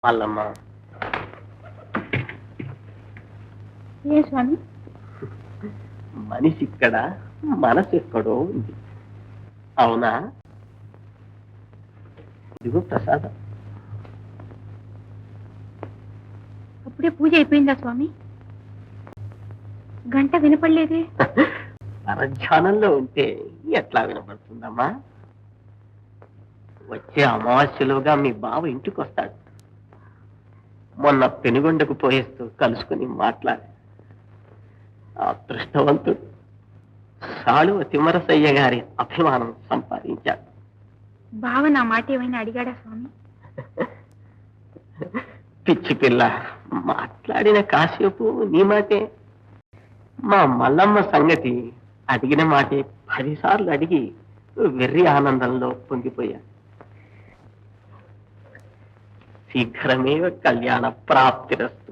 మల్లమ్మ, ఏ స్వామి? మనిషి ఇక్కడ, మనసు ఎక్కడో ఉంది. అవునా? ఇదిగో ప్రసాదం. అప్పుడే పూజ అయిపోయిందా స్వామి? గంట వినపడలేదే. పరధ్యానంలో ఉంటే ఎట్లా వినపడుతుందమ్మా? వచ్చే అమావాస్యలోగా మీ బావ ఇంటికి వస్తాడు. మొన్న పెనుగొండకు పోయేస్తూ కలుసుకుని మాట్లాడి ఆ అదృష్టవంతుడు సాళువ తిమ్మరసయ్య గారి అభిమానం సంపాదించాడు. బావ నా మాట ఏమైనా అడిగాడా స్వామి? పిచ్చి పిల్ల, మాట్లాడిన కాసేపు నీ మాటే. మా మల్లమ్మ సంగతి అడిగిన మాటే 10 సార్లు అడిగి వెర్రి ఆనందంలో పొంగిపోయా. శీఘ్రమేవ కళ్యాణ ప్రాప్తిరస్తు.